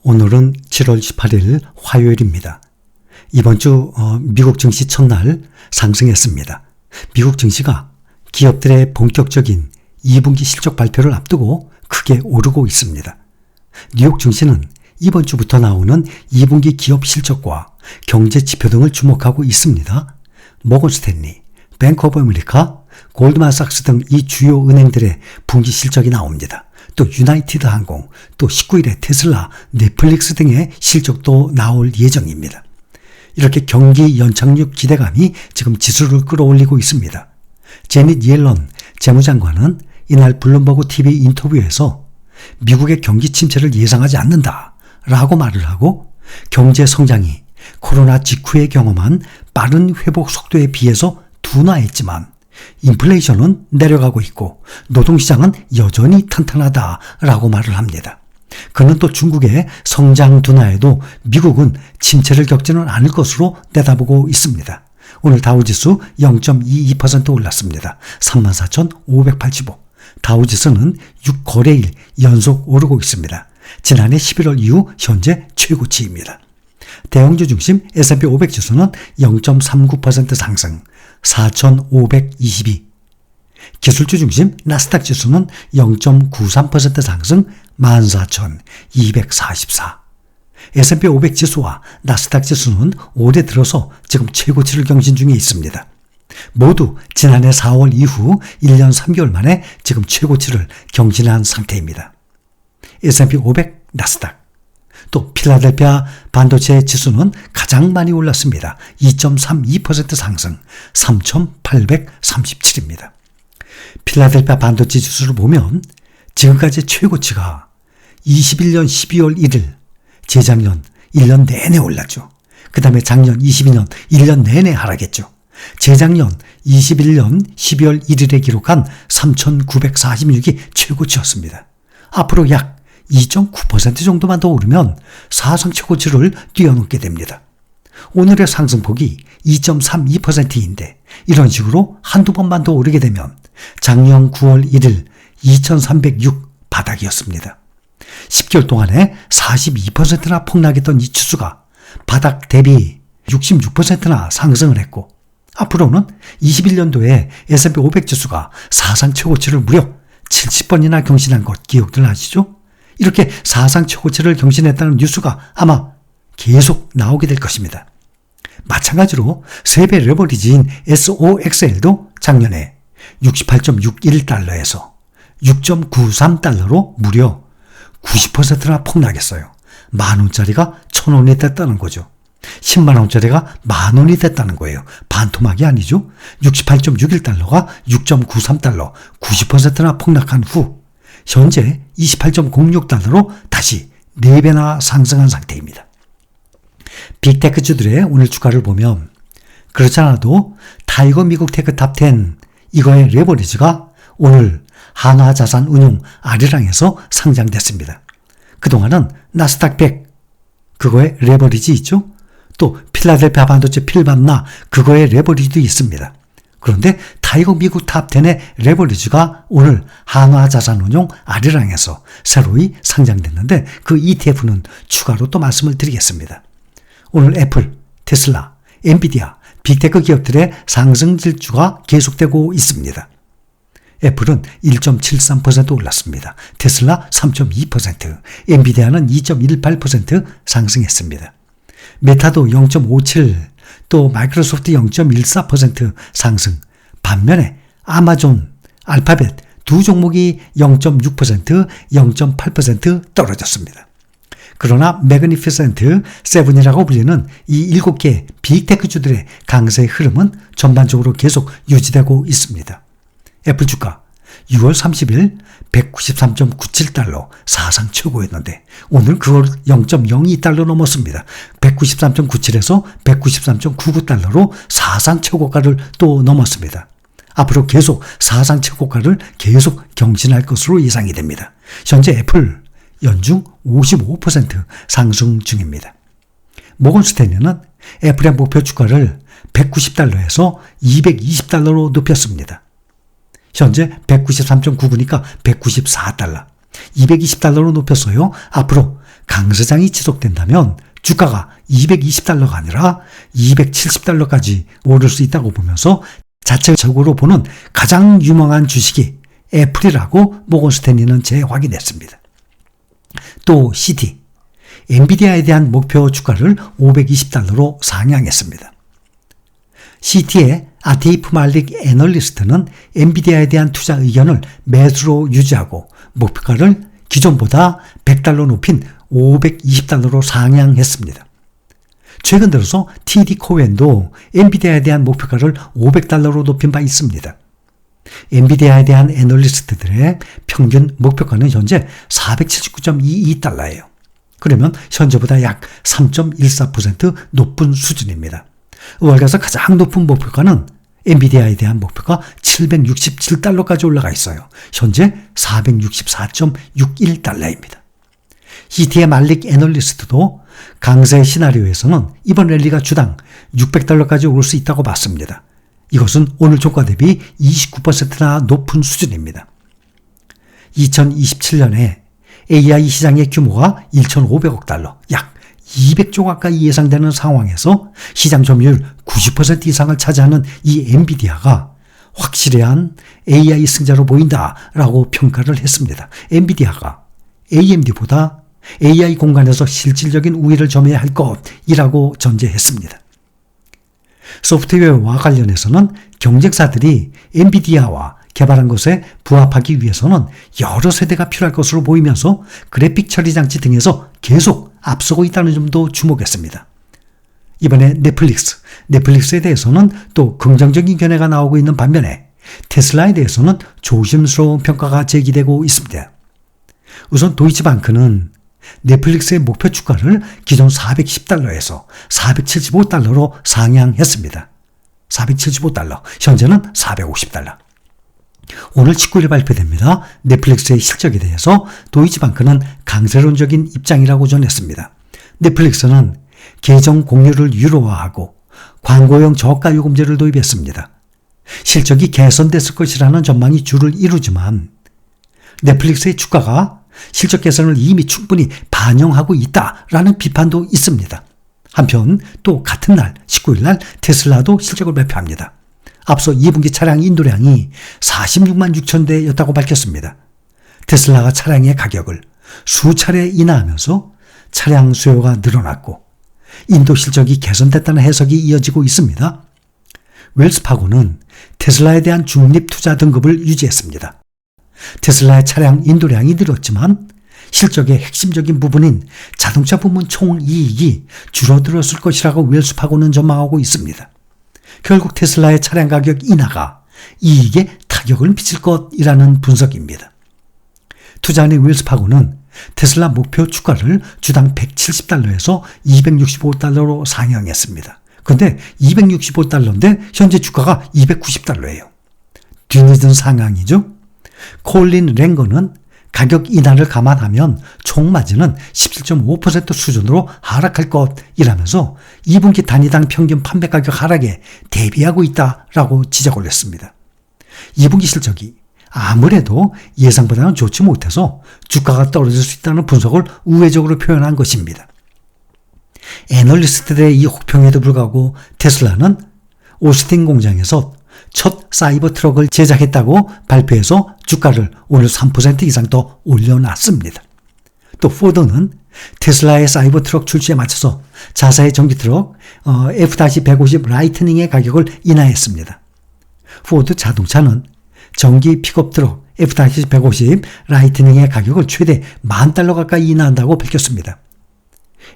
오늘은 7월 18일 화요일입니다. 이번 주 미국 증시 첫날 상승했습니다. 미국 증시가 기업들의 본격적인 2분기 실적 발표를 앞두고 크게 오르고 있습니다. 뉴욕 증시는 이번 주부터 나오는 2분기 기업 실적과 경제 지표 등을 주목하고 있습니다. 모건 스탠리, 뱅크 오브 아메리카, 골드만삭스 등 이 주요 은행들의 분기 실적이 나옵니다. 또 유나이티드 항공, 또 19일에 테슬라, 넷플릭스 등의 실적도 나올 예정입니다. 이렇게 경기 연착륙 기대감이 지금 지수를 끌어올리고 있습니다. 제닛 옐런 재무장관은 이날 블룸버그 TV 인터뷰에서 미국의 경기 침체를 예상하지 않는다라고 말을 하고 경제 성장이 코로나 직후에 경험한 빠른 회복 속도에 비해서 둔화했지만 인플레이션은 내려가고 있고 노동시장은 여전히 탄탄하다라고 말을 합니다. 그는 또 중국의 성장 둔화에도 미국은 침체를 겪지는 않을 것으로 내다보고 있습니다. 오늘 다우지수 0.22% 올랐습니다. 34,585. 다우지수는 6거래일 연속 오르고 있습니다. 지난해 11월 이후 현재 최고치입니다. 대형주 중심 S&P 500 지수는 0.39% 상승 4,522. 기술주 중심 나스닥 지수는 0.93% 상승 14,244. S&P 500 지수와 나스닥 지수는 올해 들어서 지금 최고치를 경신 중에 있습니다. 모두 지난해 4월 이후 1년 3개월 만에 지금 최고치를 경신한 상태입니다. S&P 500, 나스닥. 또 필라델피아 반도체 지수는 가장 많이 올랐습니다. 2.32% 상승 3,837입니다. 필라델피아 반도체 지수를 보면 지금까지 최고치가 21년 12월 1일, 재작년 1년 내내 올랐죠. 그 다음에 작년 22년 1년 내내 하락했죠. 재작년 21년 12월 1일에 기록한 3,946이 최고치였습니다. 앞으로 약 2.9% 정도만 더 오르면 사상 최고치를 뛰어넘게 됩니다. 오늘의 상승폭이 2.32%인데 이런 식으로 한두 번만 더 오르게 되면 작년 9월 1일 2306 바닥이었습니다. 10개월 동안에 42%나 폭락했던 이 지수가 바닥 대비 66%나 상승을 했고 앞으로는 21년도에 S&P 500 지수가 사상 최고치를 무려 70번이나 경신한 것 기억들 나시죠? 이렇게 사상 최고치를 경신했다는 뉴스가 아마 계속 나오게 될 것입니다. 마찬가지로 세배 레버리지인 SOXL도 작년에 68.61달러에서 6.93달러로 무려 90%나 폭락했어요. 만원짜리가 1,000원이 됐다는 거죠. 10만원짜리가 만원이 됐다는 거예요. 반토막이 아니죠. 68.61달러가 6.93달러 90%나 폭락한 후 현재 28.06달러로 다시 4배나 상승한 상태입니다. 빅테크주들의 오늘 주가를 보면 그렇지 않아도 타이거 미국 테크 탑10 이거의 레버리지가 오늘 한화자산운용 아리랑에서 상장됐습니다. 그동안은 나스닥 100 그거의 레버리지 있죠? 또 필라델피아 반도체 필반나 그거의 레버리지도 있습니다. 그런데 타이거 미국 탑10의 레버리지가 오늘 한화자산운용 아리랑에서 새로이 상장됐는데 그 ETF는 추가로 또 말씀을 드리겠습니다. 오늘 애플, 테슬라, 엔비디아, 빅테크 기업들의 상승 질주가 계속되고 있습니다. 애플은 1.73% 올랐습니다. 테슬라 3.2%, 엔비디아는 2.18% 상승했습니다. 메타도 0.57%, 또 마이크로소프트 0.14% 상승. 반면에 아마존, 알파벳 두 종목이 0.6%, 0.8% 떨어졌습니다. 그러나 매그니피센트 7이라고 불리는 이 7개 빅테크주들의 강세의 흐름은 전반적으로 계속 유지되고 있습니다. 애플 주가 6월 30일 193.97달러 사상 최고였는데 오늘 그걸 0.02달러 넘었습니다. 193.97에서 193.99달러로 사상 최고가를 또 넘었습니다. 앞으로 계속 사상 최고가를 계속 경신할 것으로 예상이 됩니다. 현재 애플 연중 55% 상승 중입니다. 모건 스탠리는 애플의 목표 주가를 190달러에서 220달러로 높였습니다. 현재 193.99니까 194달러. 220달러로 높였어요. 앞으로 강세장이 지속된다면 주가가 $220가 아니라 $270까지 오를 수 있다고 보면서 자체적으로 보는 가장 유망한 주식이 애플이라고 모건스탠리는 재확인했습니다. 또 CT, 엔비디아에 대한 목표 주가를 $520로 상향했습니다. CT의 아티프 말릭 애널리스트는 엔비디아에 대한 투자 의견을 매수로 유지하고 목표가를 기존보다 $100 높인 $520로 상향했습니다. 최근 들어서 TD 코웬도 엔비디아에 대한 목표가를 $500로 높인 바 있습니다. 엔비디아에 대한 애널리스트들의 평균 목표가는 현재 $479.22예요. 그러면 현재보다 약 3.14% 높은 수준입니다. 월가에서 가장 높은 목표가는 엔비디아에 대한 목표가 $767까지 올라가 있어요. 현재 $464.61입니다. CT의 말릭 애널리스트도 강세 시나리오에서는 이번 랠리가 주당 $600까지 오를 수 있다고 봤습니다. 이것은 오늘 종가 대비 29%나 높은 수준입니다. 2027년에 AI 시장의 규모가 $1,500억, 약 200조 가까이 예상되는 상황에서 시장 점유율 90% 이상을 차지하는 이 엔비디아가 확실한 AI 승자로 보인다라고 평가를 했습니다. 엔비디아가 AMD보다 AI 공간에서 실질적인 우위를 점해야 할 것이라고 전제했습니다. 소프트웨어와 관련해서는 경쟁사들이 엔비디아와 개발한 것에 부합하기 위해서는 여러 세대가 필요할 것으로 보이면서 그래픽 처리 장치 등에서 계속 앞서고 있다는 점도 주목했습니다. 이번에 넷플릭스에 대해서는 또 긍정적인 견해가 나오고 있는 반면에 테슬라에 대해서는 조심스러운 평가가 제기되고 있습니다. 우선 도이치방크는 넷플릭스의 목표 주가를 기존 $410에서 $475로 상향했습니다. $475, 현재는 $450. 오늘 19일 발표됩니다. 넷플릭스의 실적에 대해서 도이치방크는 강세론적인 입장이라고 전했습니다. 넷플릭스는 계정 공유를 유료화하고 광고용 저가 요금제를 도입했습니다. 실적이 개선됐을 것이라는 전망이 주를 이루지만 넷플릭스의 주가가 실적 개선을 이미 충분히 반영하고 있다라는 비판도 있습니다. 한편 또 같은 날 19일 날 테슬라도 실적을 발표합니다. 앞서 2분기 차량 인도량이 46만 6천 대였다고 밝혔습니다. 테슬라가 차량의 가격을 수차례 인하하면서 차량 수요가 늘어났고 인도 실적이 개선됐다는 해석이 이어지고 있습니다. 웰스파고는 테슬라에 대한 중립 투자 등급을 유지했습니다. 테슬라의 차량 인도량이 늘었지만 실적의 핵심적인 부분인 자동차 부문 총이익이 줄어들었을 것이라고 웰스파고는 전망하고 있습니다. 결국 테슬라의 차량 가격 인하가 이익에 타격을 미칠 것이라는 분석입니다. 투자은행 웰스파고는 테슬라 목표 주가를 주당 $170에서 $265로 상향했습니다. 그런데 $265인데 현재 주가가 $290예요. 뒤늦은 상향이죠. 콜린 랭거는 가격 인하를 감안하면 총마진은 17.5% 수준으로 하락할 것이라면서 2분기 단위당 평균 판매 가격 하락에 대비하고 있다라고 지적을 했습니다. 2분기 실적이 아무래도 예상보다는 좋지 못해서 주가가 떨어질 수 있다는 분석을 우회적으로 표현한 것입니다. 애널리스트들의 이 혹평에도 불구하고 테슬라는 오스틴 공장에서 첫 사이버 트럭을 제작했다고 발표해서 주가를 오늘 3% 이상 더 올려놨습니다. 또 포드는 테슬라의 사이버 트럭 출시에 맞춰서 자사의 전기 트럭 F-150 라이트닝의 가격을 인하했습니다. 포드 자동차는 전기 픽업 트럭 F-150 라이트닝의 가격을 최대 $10,000 가까이 인하한다고 밝혔습니다.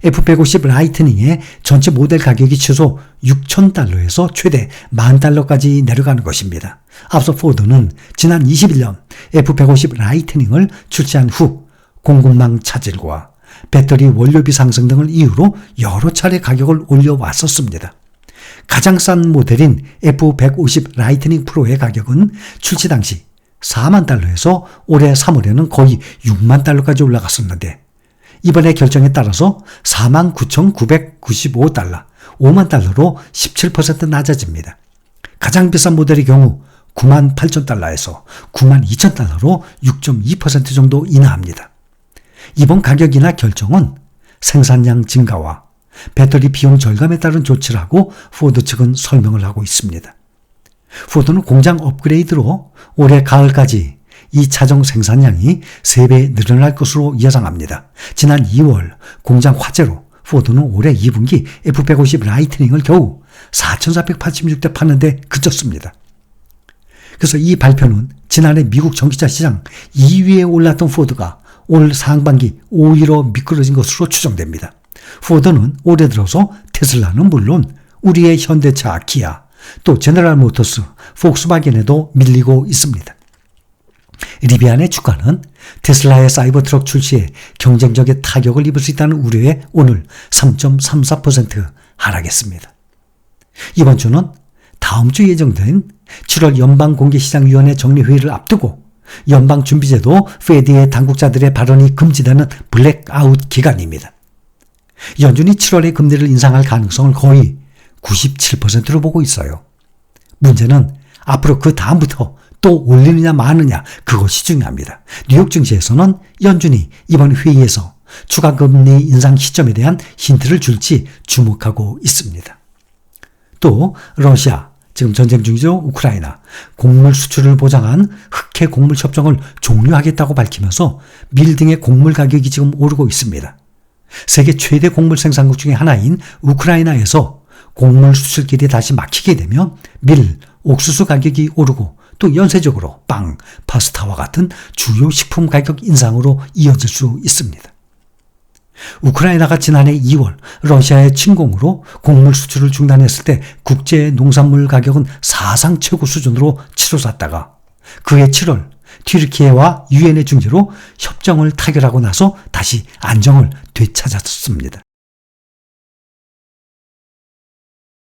F-150 라이트닝의 전체 모델 가격이 최소 $6,000에서 최대 $10,000까지 내려가는 것입니다. 앞서 포드는 지난 21년 F-150 라이트닝을 출시한 후 공급망 차질과 배터리 원료비 상승 등을 이유로 여러 차례 가격을 올려왔었습니다. 가장 싼 모델인 F-150 라이트닝 프로의 가격은 출시 당시 $40,000에서 올해 3월에는 거의 $60,000까지 올라갔었는데 이번에 결정에 따라서 $49,995, $50,000로 17% 낮아집니다. 가장 비싼 모델의 경우 $98,000에서 $92,000로 6.2% 정도 인하합니다. 이번 가격 인하 결정은 생산량 증가와 배터리 비용 절감에 따른 조치를 하고 포드 측은 설명을 하고 있습니다. 포드는 공장 업그레이드로 올해 가을까지 이 차종 생산량이 3배 늘어날 것으로 예상합니다. 지난 2월 공장 화재로 포드는 올해 2분기 F150 라이트닝을 겨우 4,486대 파는데 그쳤습니다. 그래서 이 발표는 지난해 미국 전기차 시장 2위에 올랐던 포드가 올 상반기 5위로 미끄러진 것으로 추정됩니다. 포드는 올해 들어서 테슬라는 물론 우리의 현대차, 기아, 또 제너럴 모터스, 폭스바겐에도 밀리고 있습니다. 리비안의 주가는 테슬라의 사이버트럭 출시에 경쟁적인 타격을 입을 수 있다는 우려에 오늘 3.34% 하락했습니다. 이번 주는 다음 주 예정된 7월 연방공개시장위원회 정례회의를 앞두고 연방준비제도 페드의 당국자들의 발언이 금지되는 블랙아웃 기간입니다. 연준이 7월에 금리를 인상할 가능성을 거의 97%로 보고 있어요. 문제는 앞으로 그 다음부터 또 올리느냐 마느냐 그것이 중요합니다. 뉴욕 증시에서는 연준이 이번 회의에서 추가 금리 인상 시점에 대한 힌트를 줄지 주목하고 있습니다. 또 러시아, 지금 전쟁 중이죠. 우크라이나 곡물 수출을 보장한 흑해 곡물 협정을 종료하겠다고 밝히면서 밀 등의 곡물 가격이 지금 오르고 있습니다. 세계 최대 곡물 생산국 중에 하나인 우크라이나에서 곡물 수출길이 다시 막히게 되면 밀, 옥수수 가격이 오르고 또 연쇄적으로 빵, 파스타와 같은 주요 식품 가격 인상으로 이어질 수 있습니다. 우크라이나가 지난해 2월 러시아의 침공으로 곡물 수출을 중단했을 때 국제 농산물 가격은 사상 최고 수준으로 치솟았다가 그해 7월 튀르키예와 유엔의 중재로 협정을 타결하고 나서 다시 안정을 되찾았습니다.